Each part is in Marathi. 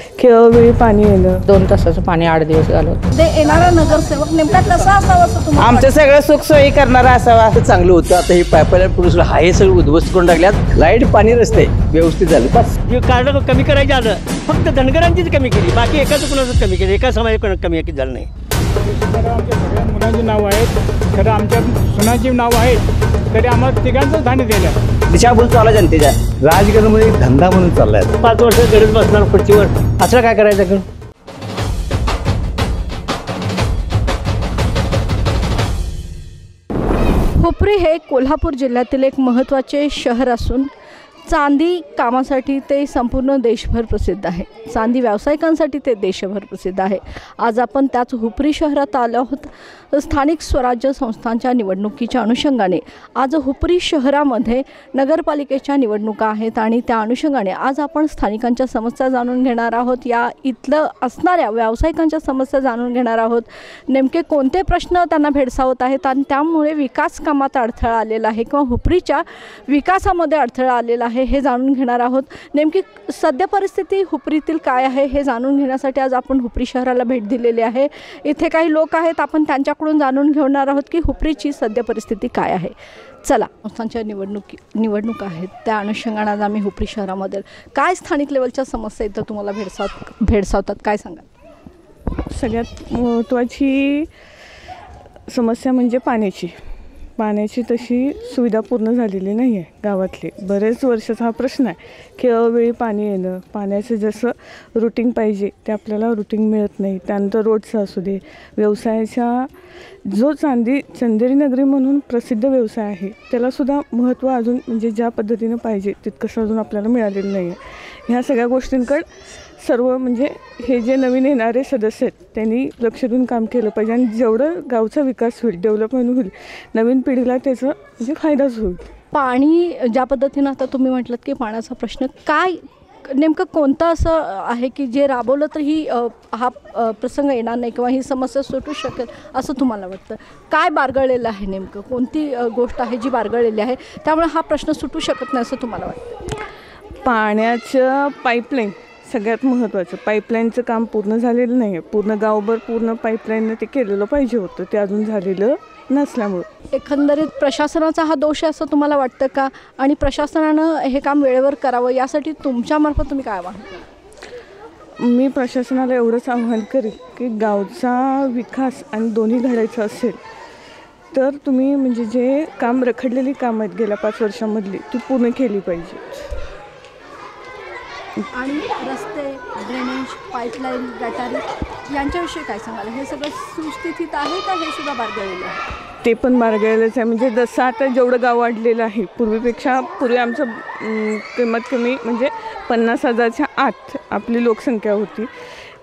वेळोवेळी पाणी येणं, 2 तासाचं पाणी 8 दिवस घालवतो. ते येणारा नगरसेवक नेमका कसा असावा असं तुम्हाला आमचं सगळं सुखसोयी करणारा असावा. चांगलं होतं. आता हे पाईपलाईन पुरुष हा हे सगळं उद्ध्वस्त करून टाकल्यात. लाईट पाणी रस्ते व्यवस्थित झाले. बस हे कार्ड कमी करायचं आलं, फक्त धनगरांचीच कमी केली, बाकी एकाच कुणाचंच कमी केली, एका समाजात कमी झालं नाही. आमच्या सगळ्या मुलांची नाव आहेत, खरं आमच्या सुनाची नाव आहेत, तरी आम्हाला तिघांचं धान्य दिलं. दिशाभूल चालला जनतेच्या. राजकारणामध्ये एक धंदा म्हणून चाललाय. 5 वर्ष गरज बसणार खुर्चीवर, असं काय करायचं? हुपरी हे कोल्हापूर जिल्ह्यातील एक महत्त्वाचे शहर असून चांदी कामासाठी ते संपूर्ण देशभर प्रसिद्ध आहे. चांदी व्यावसायिकांसाठी ते देशभर प्रसिद्ध आहे. आज आपण त्याच हुपरी शहरात आलो आहोत. स्थानिक स्वराज्य संस्थांच्या निवडणुकीच्या अनुषंगाने आज हुपरी शहरामध्ये नगरपालिकेच्या निवडणुका आहेत आणि त्या अनुषंगाने आज आपण स्थानिकांच्या समस्या जाणून घेणार आहोत. या इथलं असणाऱ्या व्यावसायिकांच्या समस्या जाणून घेणार आहोत. नेमके कोणते प्रश्न त्यांना भेडसावत आहेत आणि त्यामुळे विकास कामात अडथळा आलेला आहे किंवा हुपरीच्या विकासामध्ये अडथळा आलेला आहे हे जाणून घेणार आहोत. नेमकी सध्या परिस्थिती हुपरीतील काय आहे हे जाणून घेण्यासाठी आज आपण हुपरी शहराला भेट दिलेली आहे. इथे काही लोक आहेत, आपण त्यांच्याकडून जाणून घेणार आहोत की हुपरीची सध्या परिस्थिती काय आहे. चला, संस्थांच्या निवडणुका आहेत त्या अनुषंगाने आज आम्ही हुपरी शहरामध्ये काय स्थानिक लेवलच्या समस्या इथं तुम्हाला भेडसावतात काय सांगाल? सगळ्यात महत्त्वाची समस्या म्हणजे पाण्याची तशी सुविधा पूर्ण झालेली नाही आहे. गावातली बरेच वर्षाचा हा प्रश्न आहे की अवेळी पाणी येणं, पाण्याचं जसं रुटीन पाहिजे ते आपल्याला रुटीन मिळत नाही. त्यानंतर रोडचं असू दे, व्यवसायाच्या जो चंदेरी नगरी म्हणून प्रसिद्ध व्यवसाय आहे त्यालासुद्धा महत्त्व अजून म्हणजे ज्या पद्धतीनं पाहिजे तितकंसं अजून आपल्याला मिळालेलं नाही आहे. ह्या सगळ्या गोष्टींकडे सर्व म्हणजे हे जे नवीन येणारे सदस्य आहेत त्यांनी लक्ष देऊन काम केलं पाहिजे आणि जेवढं गावचा विकास होईल, डेव्हलपमेंट होईल, नवीन पिढीला त्याचा म्हणजे फायदाच होईल. पाणी ज्या पद्धतीनं आता तुम्ही म्हटलं की पाण्याचा प्रश्न काय नेमकं कोणतं असं आहे की जे राबवलं तर ही हा प्रसंग येणार नाही किंवा ही समस्या सुटू शकेल असं तुम्हाला वाटतं? काय बारगळलेलं आहे, नेमकं कोणती गोष्ट आहे जी बारगळलेली आहे त्यामुळे हा प्रश्न सुटू शकत नाही असं तुम्हाला वाटतं? पाण्याचं पाईपलाईन सगळ्यात महत्त्वाचं. पाईपलाईनचं काम पूर्ण झालेलं नाही आहे. पूर्ण गावभर पूर्ण पाईपलाईननं ते केलेलं पाहिजे होतं, ते अजून झालेलं नसल्यामुळं. एकंदरीत प्रशासनाचा हा दोष आहे असं तुम्हाला वाटतं का? आणि प्रशासनानं हे काम वेळेवर करावं यासाठी तुमच्यामार्फत तुम्ही काय आवाहन? मी प्रशासनाला एवढंच आव्हान करेन की गावचा विकास आणि दोन्ही घडायचं असेल तर तुम्ही म्हणजे जे काम रखडलेली कामं आहेत गेल्या 5 वर्षांमधली ती पूर्ण केली पाहिजे. आणि रस्ते, ड्रेनेज, पाईपलाईन, गटारी यांच्याविषयी काय सांगाल? हे सगळं सुस्थितीत आहे का हे सुद्धा बारगळलेलं आहे? ते पण बारगळलेलंच आहे. म्हणजे जसं आता जेवढं गाव वाढलेलं आहे पूर्वी आमचं कमीत कमी म्हणजे 50,000च्या आत आपली लोकसंख्या होती.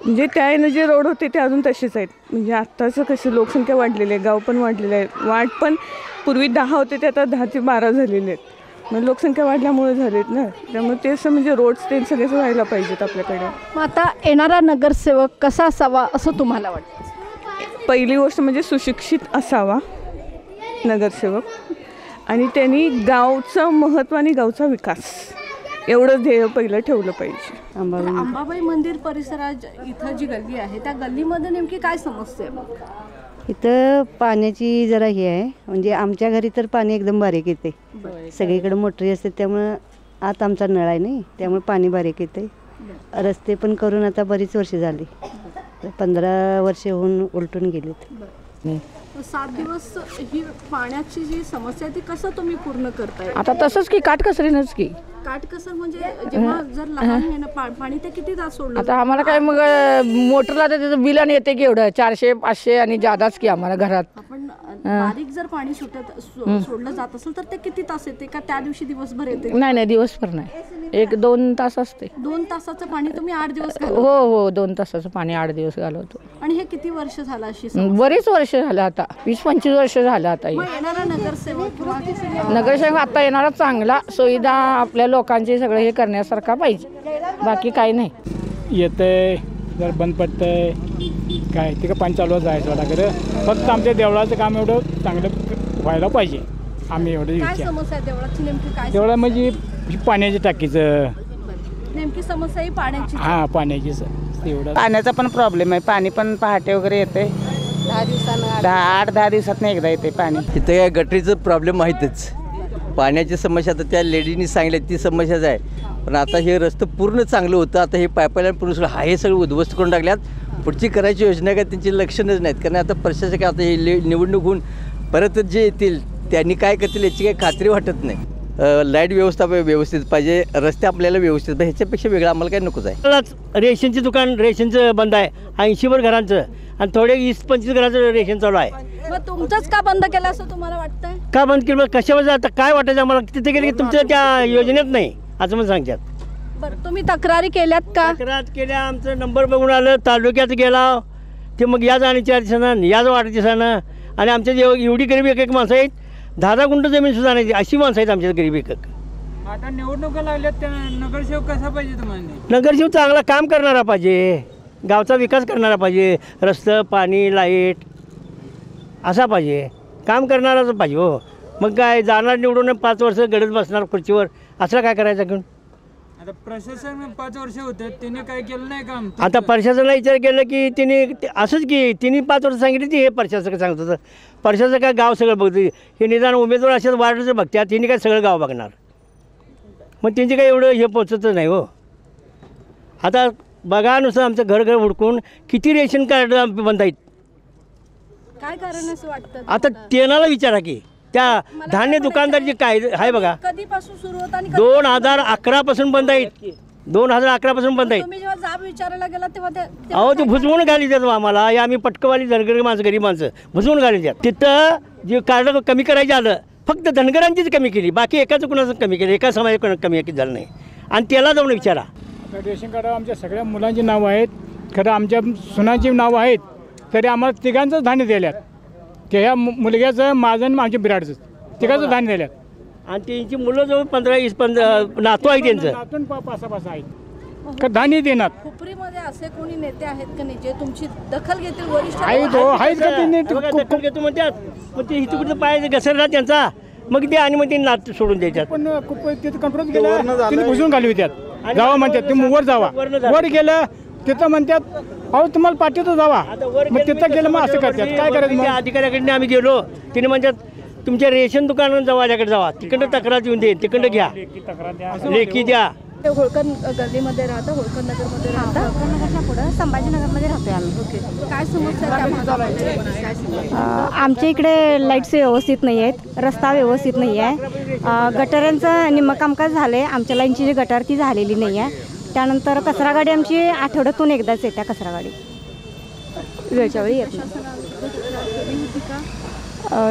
म्हणजे त्यानं जे रोड होते ते अजून तसेच आहेत. म्हणजे आत्ताचं कसं लोकसंख्या वाढलेली आहे, गाव पण वाढलेलं आहे. वाढ पण पूर्वी 10 होते ते आता 10 ते 12 झालेले आहेत. मग लोकसंख्या वाढल्यामुळे झालेत ना, त्यामुळे ते असं म्हणजे रोड्स ते सगळेच व्हायला पाहिजेत आपल्याकडे. मग आता येणारा नगरसेवक कसा असावा असं तुम्हाला वाटतं? पहिली गोष्ट म्हणजे सुशिक्षित असावा नगरसेवक आणि त्यांनी गावचं महत्त्व आणि गावचा विकास एवढं ध्येय पहिलं ठेवलं पाहिजे. अंबाबाई मंदिर परिसरात इथं जी गल्ली आहे त्या गल्लीमध्ये नेमकी काय समस्या आहे? इथं पाण्याची जरा हे आहे, म्हणजे आमच्या घरी तर पाणी एकदम बारीक येते. सगळीकडे मोटरी असते त्यामुळं आत आमचा नळ आहे नाही, त्यामुळे पाणी बारीक येते. रस्ते पण करून आता बरीच वर्ष झाली, 15 वर्ष होऊन उलटून गेलीत. 7 दिवस ही पाण्याची जी समस्या आहे ती कसं तुम्ही पूर्ण करताय? आता तसंच की काटकसरीनंच की. काटकसर म्हणजे जेव्हा जर लहान आहे ना पाणी ते किती तास सोडलं? आता आम्हाला काय मग मोटरला तर त्याचं बिल येते की एवढं 400-500 आणि जादाच की आम्हाला घरात. आपण बारीक जर पाणी सोडलं जात असेल तर ते किती तास येते का त्या दिवशी दिवसभर येते? नाही दिवसभर नाही, 1-2 तास असते. 2 तासाचं पाणी तुम्ही 8 दिवस? हो 2 तासाचं पाणी 8 दिवस घालवतो. आणि हे किती वर्ष झालं अशी? बरीच वर्ष झालं, आता 20-25 वर्ष झालं. आता येणारा नगरसेवक आता येणारा चांगला सुविधा आपल्या लोकांचे सगळं हे करण्यासारखा पाहिजे, बाकी काही नाही. येतंय जर बंद पडतंय काय ते का पाणी चालू जायचं वाटाकडे. फक्त आमच्या देवळाचं काम एवढं चांगलं व्हायला पाहिजे. आम्ही एवढं काय समस्या आहे देवळाची नेमकी काय? देवळा म्हणजे पाण्याच्या टाकीचं नेमकी समस्या ही पाण्याची हां पाण्याची एवढं पाण्याचा पण प्रॉब्लेम आहे. पाणी पण पहाटे वगैरे येते, 8-10 दिवसात एकदा येते पाणी. इथं काय गटरीचं प्रॉब्लेम आहेतच. पाण्याची समस्या आता त्या लेडीनी सांगितली ती समस्याच आहे. पण आता हे रस्तं पूर्ण चांगलं होतं. आता हे पाईपलाईन पुरुष हे सगळं उद्ध्वस्त करून टाकल्यात. पुढची करायची योजना काय त्यांची लक्षणच नाहीत. कारण आता प्रशासक आता हे निवडणूक होऊन परत जे येतील त्यांनी काय करतील याची काही खात्री वाटत नाही. लाईट व्यवस्था व्यवस्थित पाहिजे, रस्ते आपल्याला व्यवस्थित पाहिजे, ह्याच्यापेक्षा वेगळं आम्हाला काही नकोच आहे. रेशनचे दुकान रेशनचं बंद आहे 80 घरांचं आणि थोडे 20-25 घराचं रेशन चालू आहे. मग तुमचंच का बंद केलं असं तुम्हाला वाटतंय? का बंद केलं कशावर आता काय वाटायचं आम्हाला तिथे गेले की तुमच्या त्या योजनेत नाही असं मला सांगतात. बरं तुम्ही तक्रारी केल्यात का? तक्रार केल्या, आमचं नंबर बघून आलं, तालुक्यात गेला ते मग या जाण्याच्या दिवसानं याच वाढ दिवसानं. आणि आमच्या एवढी गरीब एक माणसं आहेत 10 गुंठ जमीन सुद्धा नाही अशी माणसं आहेत आमच्या गरीब एक. आता निवडणुका लागल्यात त्या नगरसेवक कसा पाहिजे तुम्हाला? नगरसेवक चांगला काम करणारा पाहिजे, गावचा विकास करणारा पाहिजे, रस्तं पाणी लाईट असा पाहिजे, काम करणाराच पाहिजे हो. मग काय जाणार निवडून 5 वर्ष गडद बसणार खुर्चीवर असं काय करायचं घेऊन? आता प्रशासन 5 वर्ष होते त्याने काय केलं नाही काम? आता प्रशासनाला विचार केलं की तिने असंच की तिने 5 वर्ष सांगितली ती हे प्रशासक सांगत होतं. प्रशासक काय गाव सगळं बघते, हे निदान उमेदवार अशाच वार्डचं बघतात, तिने काय सगळं गाव बघणार. मग त्यांचे काही एवढं हे पोचतच नाही हो. आता बघा नुसतं आमचं घर हुडकून किती रेशन कार्ड बंद आहेत. काय कारण असं वाटतं? आता तेनाला विचारा की त्या धान्य दुकानदारची काय आहे बघा, कधीपासून सुरू होतं आणि 2011 पासून बंद आहेत. 2011 पासून बंद आहेत. तुम्ही जेव्हा जाब विचारायला गेला तेव्हा अहो ते भुजवून घाली देतो आम्हाला. हे आम्ही पटकवाली धनगरी माणसं गरीब माणसं भुजवून घाली द्या. तिथं जे कार्ड कमी करायचं आलं फक्त धनगरांचीच कमी केली, बाकी एकाच कुणाचं कमी केलं, एका समाजात कमी झालं नाही. आणि त्याला जाऊन विचारा. रेशन कार्ड आमच्या सगळ्या मुलांची नावं आहेत, खरं आमच्या सुनांची नावं आहेत, तरी आम्हाला तिघांचंच धान्य दिल्यात. की ह्या मुलग्याचं माझं आणि आमच्या बिराडचं तिघांचं धान्य दिल्यात. आणि त्यांची मुलं जवळ 15-20 नातू आहे त्यांचं. नातून 5-6 आहेत का धान्य देणार? खुपरीमध्ये असे कोणी नेते आहेत का नाही जे तुमची दखल घेतील? वरिष्ठ आहेत हो, आहेत का त्यांनी? दखल घेतो म्हणतात, मग ते इथं कुठं पाय घसरला त्यांचा, मग ते आणि मग ते नात सोडून द्यायच्यात. पण तिथं कन्फरन्स केलं तिने भुजून घालवी त्यात जावा म्हणतात. तुम्ही वर जावा, वर गेलं तिथं म्हणतात अहो तुम्हाला पाठवतो जावा, मग तिथं गेलं मग असं करतात. काय करायचं मग? अधिकाऱ्याकडे आम्ही गेलो, तिने म्हणतात तुमच्या रेशन दुकानात जावा, माझ्याकडे जावा, तिकडं तक्रार येऊन दे, तिकडं घ्या, लेखी द्या. होळकर गल्लीमध्ये राहता, होळकर नगरमध्ये राहता? नगरच्या पुढं संभाजीनगरमध्ये राहतोय आम्ही. ओके, काय समस्या आहे त्या भागामध्ये? आमच्या इकडे लाईटचे व्यवस्थित नाही आहेत, रस्ता व्यवस्थित नाही आहे, गटारांचं निम्मं कामकाज झालं आहे. आमच्या लाईनची जी गटार ती झालेली नाही आहे. त्यानंतर कचरा गाडी आमची आठवड्यातून एकदाच येते. कचरा गाडी वेळच्या वेळी येत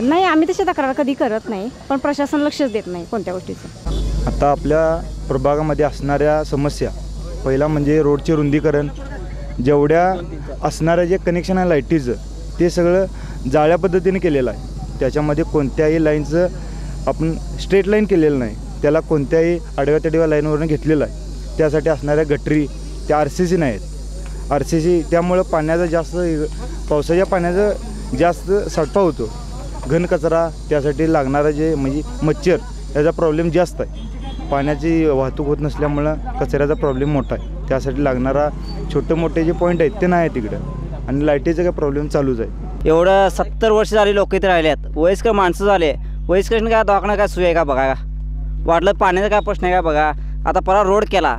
नाही. आम्ही तशी तक्रार कधी करत नाही, पण प्रशासन लक्षच देत नाही कोणत्या गोष्टीचं. आता आपल्या प्रभागामध्ये असणाऱ्या समस्या, पहिला म्हणजे रोडचे रुंदीकरण, जेवढ्या असणाऱ्या जे कनेक्शन आहे लाईटीचं ते सगळं जाळ्या पद्धतीने केलेलं आहे. त्याच्यामध्ये कोणत्याही लाईनचं आपण स्ट्रेट लाईन केलेलं नाही, त्याला कोणत्याही आडव्या तडव्या लाईनवरून घेतलेलं आहे. त्यासाठी असणाऱ्या गटरी त्या RCC नाहीत. RCC त्यामुळं पाण्याचा जास्त पावसाच्या पाण्याचा जास्त साठा होतो. घन कचरा त्यासाठी लागणारा जे म्हणजे मच्छर याचा प्रॉब्लेम जास्त आहे. पाण्याची वाहतूक होत नसल्यामुळं कचऱ्याचा प्रॉब्लेम मोठा आहे. त्यासाठी लागणारा छोटे मोठे जे पॉईंट आहेत ते नाही आहे तिकडं. आणि लाईटीचा काय प्रॉब्लेम चालूच आहे. एवढं 70 वर्ष झाली लोक इथे राहिल्यात, वयस्कर माणसं झाले, वयस्कर काय दवाखाना काय सोय आहे का बघा, वाटलं पाण्याचा काय प्रश्न आहे का बघा. आता परत रोड केला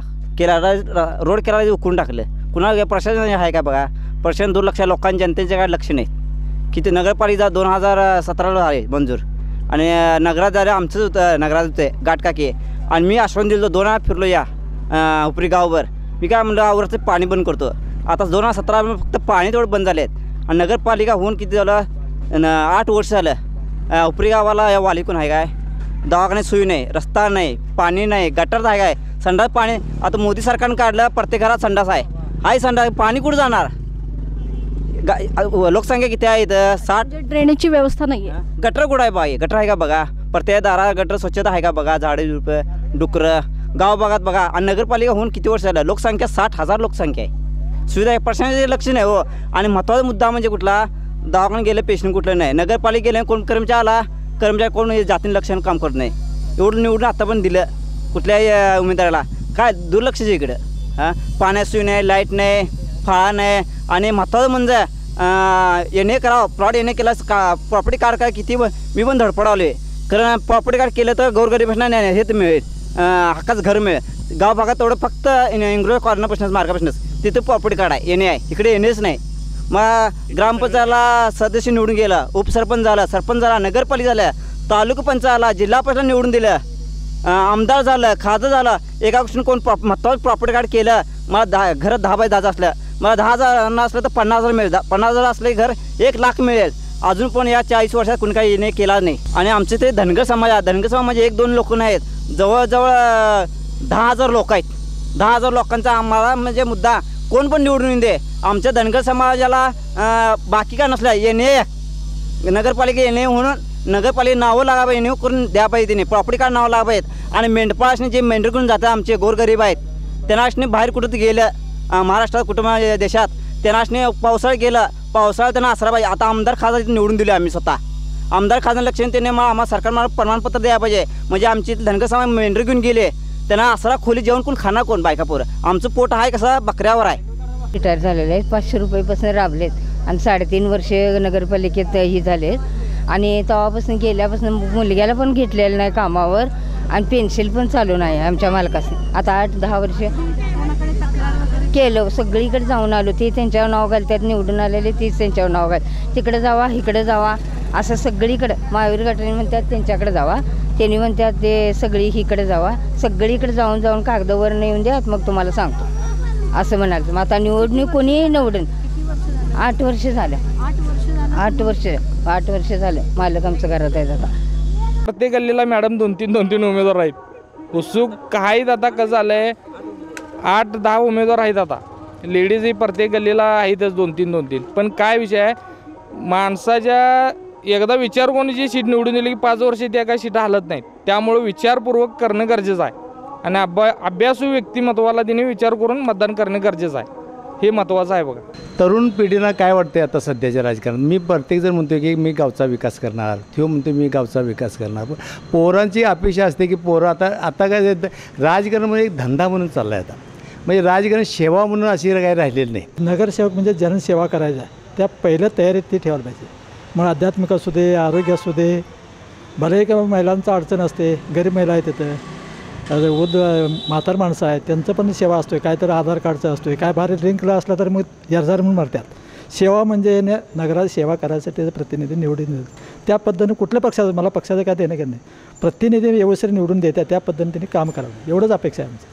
रोड केला उकळून टाकलं, कुणाला प्रशासन आहे का बघा. प्रशासन दुर्लक्ष, लोकांच्या जनतेचे काय लक्ष नाही. किती नगरपालिका 2017ला झाले मंजूर, आणि नगरात झालं आमचंच होतं, नगरात होतं गाठकाकी. आणि मी आश्वासन दिलं 2 वेळा फिरलो या उपरी गावभर. मी काय म्हणलं आवरचं पाणी बंद करतो. आता 2017 फक्त पाणी तेवढं बंद झाले आहेत. आणि नगरपालिका होऊन किती झालं 8 वर्ष झालं. उपरी गावाला या वाली कोण आहे काय, दवाखान्यात सोयी नाही, रस्ता नाही, पाणी नाही, गटर आहे काय, संडास पाणी. आता मोदी सरकारनं काढलं प्रत्येक घरात संडास आहे संडास, पाणी कुठं जाणार. लोकसंख्या किती आहे इथं 60. ड्रेनेजची व्यवस्था नाही आहे. गटर कुठं आहे बाई, गटर आहे का बघा, प्रत्येक दारा गटर स्वच्छता आहे का बघा, झाडे झुडपं डुकरं गाव भागात बघा. आणि नगरपालिका होऊन किती वर्ष झालं, लोकसंख्या 60,000 लोकसंख्या आहे. सुविधा प्रशासनाचे लक्ष नाही हो. आणि महत्त्वाचा मुद्दा म्हणजे कुठला, दवाखान्यात गेलं पेशंट कुठलं नाही, नगरपालिका गेलं कोण कर्मचारी आला, कर्मचारी कोण जातीने लक्षानं काम करत नाही. एवढं निवडून आता पण दिलं कुठल्याही उमेदवाराला, काय दुर्लक्ष आहे इकडं. हां, पाण्यात सोय नाही, लाईट नाही, फळा नाही, आणि महत्त्वाचं म्हणजे एन ए करावं, प्लॉट एन ए केला का प्रॉपर्टी कार्ड काय किती मी पण धडपडावलो आहे. कारण प्रॉपर्टी कार्ड केलं तर गोरगरिबांना नाही हे तर मिळेल, हक्काचं घर मिळेल. गाव भागात तेवढं फक्त इंग्रज कॉर्नरपासूनच मार्गापासूनच तिथं प्रॉपर्टी कार्ड आहे, एन ए आहे, इकडे एन एच नाही. मग ग्रामपंचायतला सदस्य निवडून गेला, उपसरपंच झाला, सरपंच झाला, नगरपालिका झाल्या, तालुका पंचायत आला, जिल्हा परिषद निवडून दिलं, आमदार झालं, खासदार झालं. एका गोष्टीनं कोण महत्त्वाचं प्रॉपर्टी कार्ड केलं, मला घरात 10 बाय 10 असलं, मला 10,000 असलं तर 50,000 मिळेल, 50,000 असले घर 1,00,000 मिळेल. अजून पण या 40 वर्षात कोणी काही येणे केला नाही. आणि आमचे ते धनगर समाज आहे, धनगर समाज म्हणजे 1-2 लोक नाहीत, जवळजवळ 10,000 लोक आहेत. 10,000 लोकांचा आम्हाला म्हणजे मुद्दा कोण पण निवडून दे. आमच्या धनगर समाजाला बाकी काय नसलं, येणे नगरपालिका येणे म्हणून नगरपालिका नावं लागा पाहिजे, येणे करून द्या पाहिजे, तिने प्रॉपर्टी कार्ड नावं लागा पाहिजेत. आणि मेंढपाळ असणे जे मेंढर करून जातात आमचे गोरगरीब आहेत, त्यांना असणे बाहेर कुठं गेलं महाराष्ट्रात कुटुंब देशात, त्यांना असणे पावसाळ्यात गेलं, पावसाळ्यात त्यांना आसरा पाहिजे. आता आमदार खासदार निवडून दिले आम्ही स्वतः, आमदार खासदार लक्षात त्याने आम्हाला सरकार मला प्रमाणपत्र द्यायला पाहिजे. म्हणजे आमची धनगर समाज मेंढर घेऊन गेले, त्यांना आसरा खोली जेवण कोण खाणार कोण, बायका पोरं. आमचं पोट आहे कसं बकऱ्यावर आहे. रिटायर झालेले आहेत, 500 रुपयेपासून राबलेत आणि 3.5 वर्षे नगरपालिकेत ही झालेत. आणि तेव्हापासून गेल्यापासून मुलग्याला पण घेतलेलं नाही कामावर आणि पेन्शन पण चालू नाही आमच्या मालकासने. आता 8-10 वर्ष केलं, सगळीकडे जाऊन आलो, ते त्यांच्यावर नाव घालतात, निवडून आलेले तीच त्यांच्यावर नाव घाल, तिकडे जावा इकडे जावा असं सगळीकडं. महावीर गटारी म्हणतात त्यांच्याकडे जावा, त्यांनी म्हणतात ते सगळी इकडे जावा, सगळीकडे जाऊन जाऊन कागदावर येऊन द्या मग तुम्हाला सांगतो असं म्हणाल. मग आता निवडणूक कोणी निवडून 8 वर्ष झालं, 8 वर्ष झालं मालक आमचं घरात आहेत. आता प्रत्येक गल्लीला मॅडम 2-3 उमेदवार आहेत, उत्सुक आहेत. आता कसं झालं आहे, 8-10 उमेदवार आहेत. आता लेडीजही प्रत्येक गल्लीला आहेतच 2-3. पण काय विषय आहे, माणसाच्या एकदा विचार कोणी जी सीट निवडून दिली की 5 वर्ष त्या काय सीट हलत नाहीत. त्यामुळं विचारपूर्वक करणं गरजेचं आहे. आणि अभ्यासू व्यक्तिमत्वाला तिने विचार करून मतदान करणं गरजेचं आहे, हे महत्त्वाचं आहे. बघा, तरुण पिढीला काय वाटते आता सध्याच्या राजकारणात. मी प्रत्येकजण म्हणतो की मी गावचा विकास करणार, तो म्हणतो मी गावचा विकास करणार. पण पोरांची अपेक्षा असते की पोरं आता काय राजकारण म्हणजे एक धंदा म्हणून चालला आहे. आता म्हणजे राजकारण सेवा म्हणून अशी काही राहिलेली नाही. नगरसेवक म्हणजे जनसेवा करायची आहे, त्या पहिल्या तयारीत ते ठेवायला पाहिजे. मग आध्यात्मिक असू दे, आरोग्य असू दे, भले का महिलांचं अडचण असते, गरीब महिला आहेत तिथं, म्हातार माणसं आहेत, त्यांचं पण सेवा असतो आहे, काय तर आधार कार्डचं असतो आहे, काय भारी लिंकला असला तर मग जर्जार म्हणून मरतात. सेवा म्हणजे नगरात सेवा करायसाठी प्रतिनिधी निवडून त्या पद्धतीने कुठल्या पक्षाचं, मला पक्षाचं काय देणं घेणं नाही, प्रतिनिधी व्यवस्थित निवडून देतात त्या पद्धतीने काम करावं, एवढंच अपेक्षा आहे आमची.